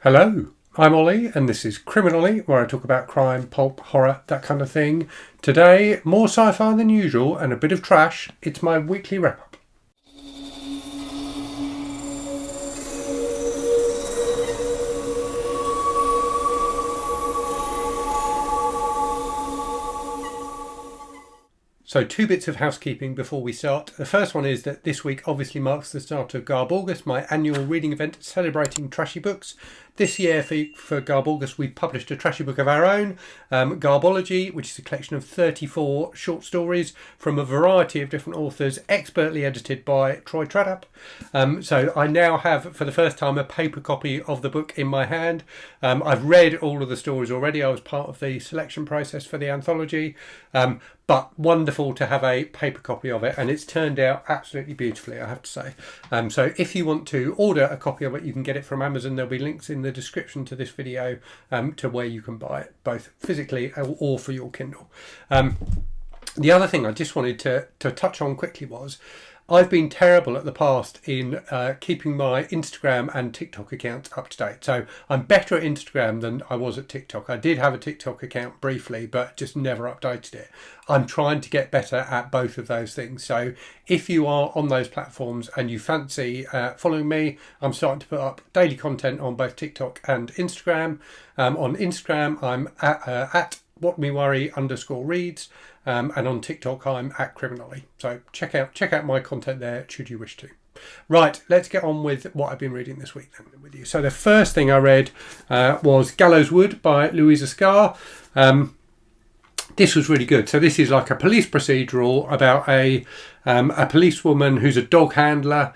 Hello, I'm Ollie and this is Criminally, where I talk about crime, pulp, horror, that kind of thing. Today, more sci-fi than usual and a bit of trash. It's my weekly wrap-up. So 2 bits of housekeeping before we start. The first one is that this week obviously marks the start of Garbology, my annual reading event celebrating trashy books. This year for Garbology we published a trashy book of our own, Garbology, which is a collection of 34 short stories from a variety of different authors, expertly edited by Troy Traddap. So I now have, for the first time, a paper copy of the book in my hand. I've read all of the stories already. I was part of the selection process for the anthology. But wonderful to have a paper copy of it, and it's turned out absolutely beautifully, I have to say. So if you want to order a copy of it, you can get it from Amazon. There'll be links in the description to this video to where you can buy it, both physically or for your Kindle. The other thing I just wanted to touch on quickly was I've been terrible at the past in keeping my Instagram and TikTok accounts up to date. So I'm better at Instagram than I was at TikTok. I did have a TikTok account briefly, but just never updated it. I'm trying to get better at both of those things. So if you are on those platforms and you fancy following me, I'm starting to put up daily content on both TikTok and Instagram. On Instagram, I'm at whatmeworry_reads. And on TikTok I'm at Criminally. So check out my content there should you wish to. Right, let's get on with what I've been reading this week then with you. So the first thing I read was Gallows Wood by Louisa Scarr. This was really good. So this is like a police procedural about a policewoman who's a dog handler.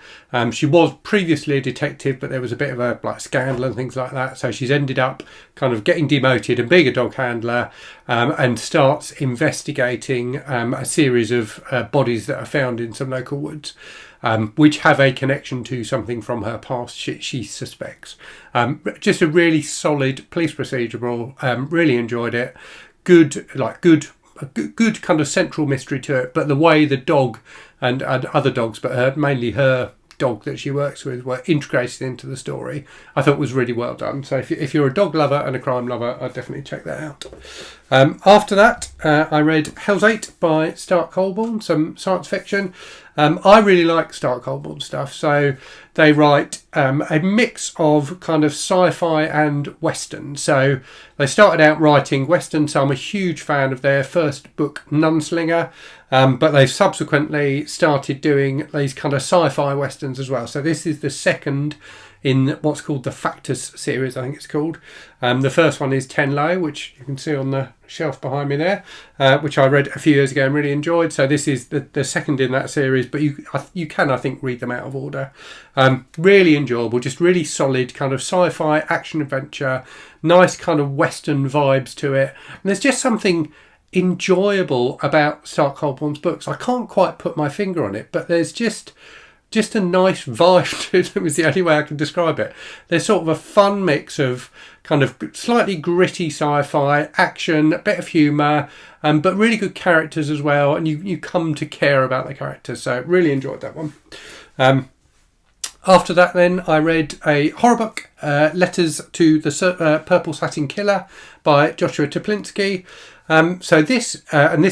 She was previously a detective, but there was a bit of a scandal and things like that. So she's ended up kind of getting demoted and being a dog handler, and starts investigating a series of bodies that are found in some local woods, which have a connection to something from her past, she suspects. Just a really solid police procedural. Really enjoyed it. Good kind of central mystery to it, but the way the dog and other dogs, but mainly her dog that she works with, were integrated into the story, I thought was really well done. So if you're a dog lover and a crime lover, I'd definitely check that out. After that, I read Hell's 8 by Stark Holborn, some science fiction. I really like Stark Holborn stuff. So they write a mix of kind of sci-fi and western. So they started out writing western, so I'm a huge fan of their first book, Nunslinger. But they've subsequently started doing these kind of sci-fi westerns as well. So this is the second in what's called the Factors series, I think it's called. The first one is Ten Low, which you can see on the shelf behind me there, which I read a few years ago and really enjoyed. So this is the second in that series, but you can, I think, read them out of order. Really enjoyable, just really solid kind of sci-fi action adventure, nice kind of western vibes to it. And there's just something enjoyable about Stark Holborn's books. I can't quite put my finger on it, but there's just a nice vibe to them, is the only way I can describe it. There's sort of a fun mix of kind of slightly gritty sci-fi, action, a bit of humour, but really good characters as well, and you come to care about the characters. So really enjoyed that one. After that then, I read a horror book, Letters to the Purple Satin Killer by Joshua Chaplinksy. So this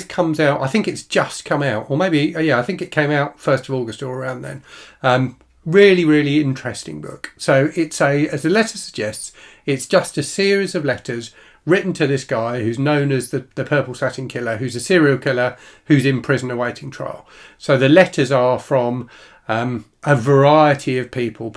comes out, I think it's just come out, or maybe, I think it came out 1st of August or around then. Really, really interesting book. So it's as the letter suggests, it's just a series of letters written to this guy who's known as the Purple Satin Killer, who's a serial killer who's in prison awaiting trial. So the letters are from a variety of people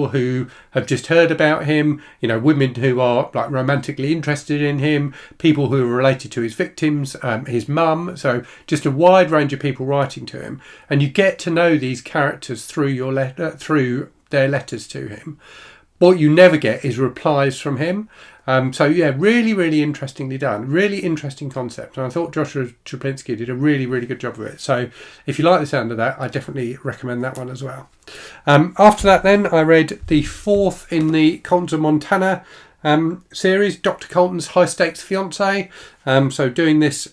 who have just heard about him, women who are romantically interested in him, people who are related to his victims, his mum. So just a wide range of people writing to him, and you get to know these characters through through their letters to him. What you never get is replies from him. So yeah, really, really interestingly done. Really interesting concept. And I thought Joshua Chaplinksy did a really, really good job of it. So if you like the sound of that, I definitely recommend that one as well. After that then, I read the fourth in the Colton of Montana series, Dr. Colton's High Stakes Fiancee. So doing this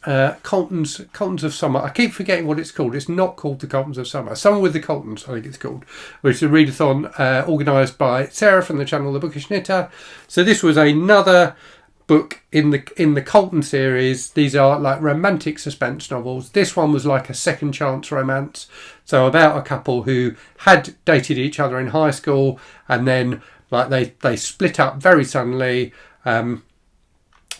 Colton's of Summer. I keep forgetting what it's called. It's not called the Coltons of Summer. Summer with the Coltons, I think it's called, which is a readathon organised by Sarah from the channel The Bookish Knitter. So this was another book in the Colton series. These are like romantic suspense novels. This one was like a second chance romance, so about a couple who had dated each other in high school and then like they split up very suddenly. The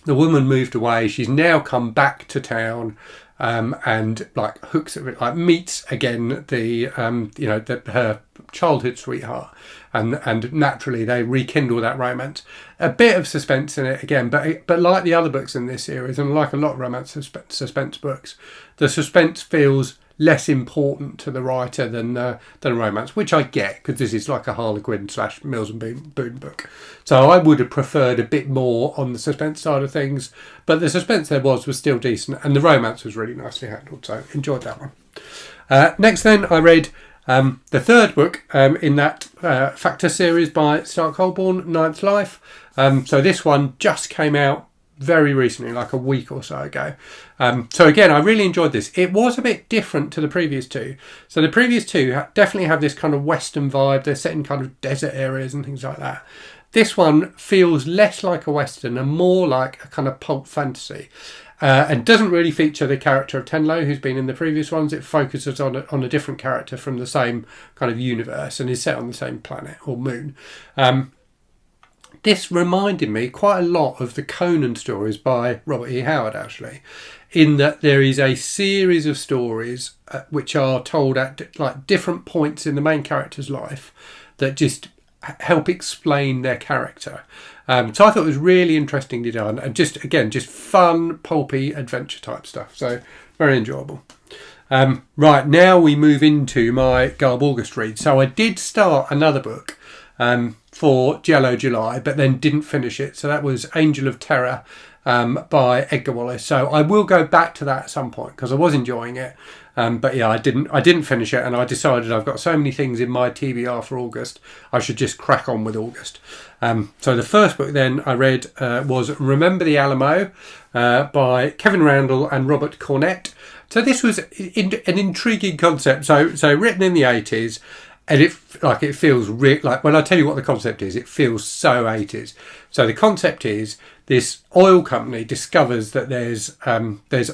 woman moved away. She's now come back to town, and like meets again the her childhood sweetheart, and naturally they rekindle that romance. A bit of suspense in it again, but like the other books in this series, and like a lot of romance suspense books, the suspense feels less important to the writer than romance, which I get, because this is like a Harlequin / Mills and Boon book. So I would have preferred a bit more on the suspense side of things, but the suspense there was still decent, and the romance was really nicely handled, so enjoyed that one. Next then, I read the third book in that Factor series by Stark Holborn, Ninth Life. So this one just came out very recently, like a week or so ago. So again, I really enjoyed this. It was a bit different to the previous two. So the previous two definitely have this kind of Western vibe. They're set in kind of desert areas and things like that. This one feels less like a Western and more like a kind of pulp fantasy. And doesn't really feature the character of Tenlo, who's been in the previous ones. It focuses on a different character from the same kind of universe and is set on the same planet or moon. This reminded me quite a lot of the Conan stories by Robert E. Howard, actually, in that there is a series of stories which are told at like different points in the main character's life that just help explain their character. So I thought it was really interestingly done, and just fun, pulpy adventure type stuff. So very enjoyable. Right, now we move into my Garb August read. So I did start another book for Jello July, but then didn't finish it. So that was Angel of Terror by Edgar Wallace. So I will go back to that at some point because I was enjoying it. But yeah, I didn't finish it, and I decided I've got so many things in my TBR for August, I should just crack on with August. So the first book then I read was Remember the Alamo by Kevin Randle and Robert Cornett. So this was an intriguing concept. So written in the 80s, and it feels like, when I tell you what the concept is, it feels so 80s. So the concept is this oil company discovers that there's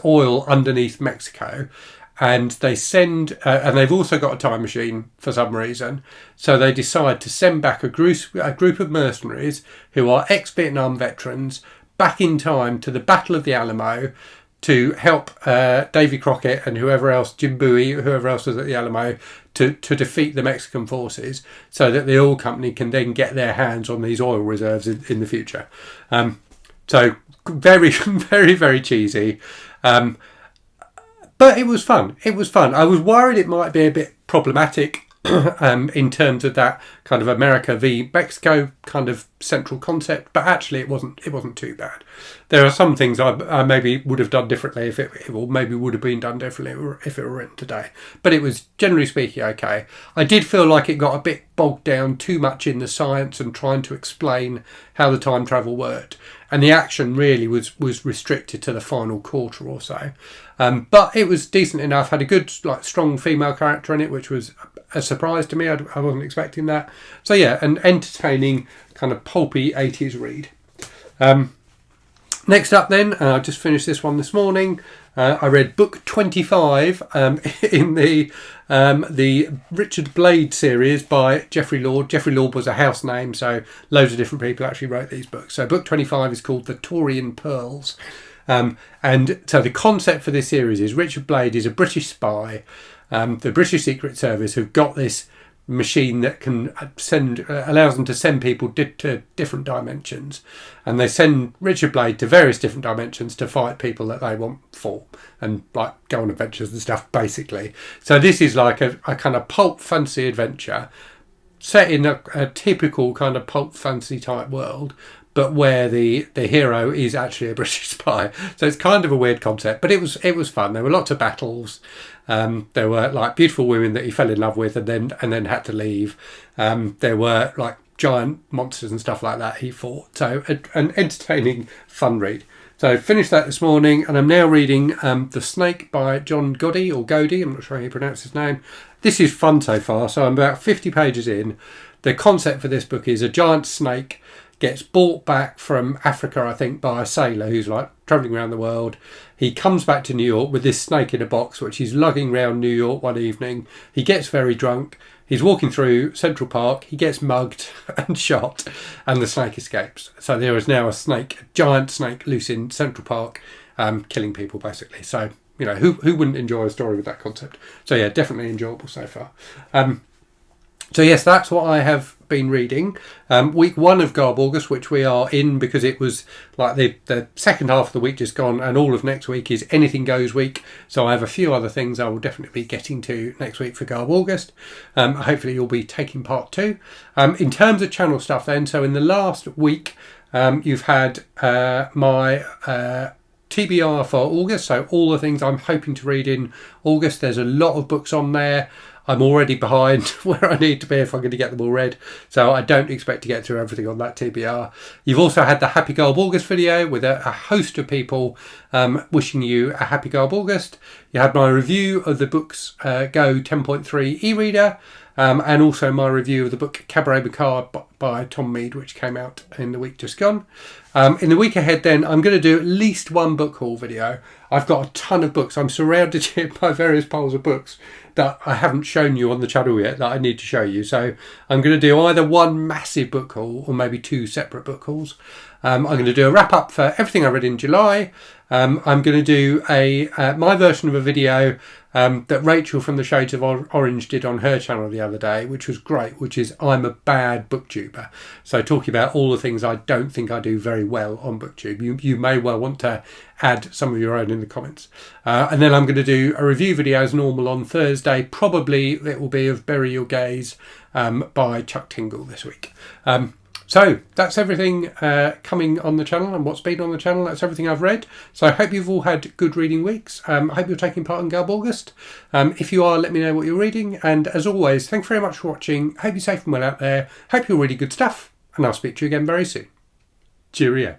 oil underneath Mexico, and they send and they've also got a time machine for some reason. So they decide to send back a group of mercenaries who are ex-Vietnam veterans back in time to the Battle of the Alamo to help Davy Crockett and whoever else, Jim Bowie, whoever else was at the Alamo, to defeat the Mexican forces, so that the oil company can then get their hands on these oil reserves in the future. So very, very, very cheesy. But it was fun. It was fun. I was worried it might be a bit problematic in terms of that kind of America v Mexico kind of central concept, but actually it wasn't too bad. There are some things I maybe would have done differently or maybe would have been done differently if it were written today. But it was, generally speaking, okay. I did feel like it got a bit bogged down too much in the science and trying to explain how the time travel worked, and the action really was restricted to the final quarter or so. But it was decent enough. Had a good, strong female character in it, which was a surprise to me. I wasn't expecting that. So yeah, an entertaining kind of pulpy 80s read. Next up then, I just finished this one this morning. I read book 25 in the Richard Blade series by Geoffrey Lord. Geoffrey Lord was a house name, so loads of different people actually wrote these books. So book 25 is called The Torian Pearls. And so the concept for this series is Richard Blade is a British spy. The British Secret Service have got this machine that can allows them to send people to different dimensions, and they send Richard Blade to various different dimensions to fight people that they want for, and go on adventures and stuff, basically. So this is like a kind of pulp fantasy adventure set in a typical kind of pulp fantasy type world, but where the hero is actually a British spy. So it's kind of a weird concept, but it was fun. There were lots of battles. There were beautiful women that he fell in love with and then had to leave. There were giant monsters and stuff like that he fought. So an entertaining, fun read. So I finished that this morning, and I'm now reading The Snake by John Godey, or Godey, I'm not sure how you pronounce his name. This is fun so far, so I'm about 50 pages in. The concept for this book is a giant snake gets brought back from Africa, I think, by a sailor who's like travelling around the world. He comes back to New York with this snake in a box, which he's lugging around New York one evening. He gets very drunk. He's walking through Central Park, he gets mugged and shot, and the snake escapes. So there is now a giant snake loose in Central Park, killing people basically. So, you know, who wouldn't enjoy a story with that concept? So yeah, definitely enjoyable so far. So yes, that's what I have been reading. Week 1 of Garbology, which we are in because it was like the second half of the week just gone, and all of next week is Anything Goes week. So I have a few other things I will definitely be getting to next week for Garbology. Hopefully you'll be taking part too. In terms of channel stuff then, so in the last week you've had my TBR for August, so all the things I'm hoping to read in August. There's a lot of books on there. I'm already behind where I need to be if I'm going to get them all read, so I don't expect to get through everything on that TBR. You've also had the Happy Garb August video with a host of people wishing you a Happy Garb August. You had my review of the books Go 10.3 e-reader, and also my review of the book Cabaret Macabre by Tom Mead, which came out in the week just gone. In the week ahead then, I'm going to do at least one book haul video. I've got a ton of books. I'm surrounded here by various piles of books that I haven't shown you on the channel yet that I need to show you. So I'm going to do either one massive book haul or maybe 2 separate book hauls. I'm going to do a wrap up for everything I read in July. I'm going to do my version of a video that Rachel from the Shades of Orange did on her channel the other day, which was great, which is I'm a bad booktuber. So talking about all the things I don't think I do very well on BookTube. You may well want to add some of your own in the comments. And then I'm going to do a review video as normal on Thursday. Probably it will be of Bury Your Gaze by Chuck Tingle this week. So that's everything coming on the channel and what's been on the channel. That's everything I've read. So I hope you've all had good reading weeks. I hope you're taking part in Garbology. If you are, let me know what you're reading. And as always, thanks very much for watching. Hope you're safe and well out there. Hope you're reading good stuff. And I'll speak to you again very soon. Cheerio.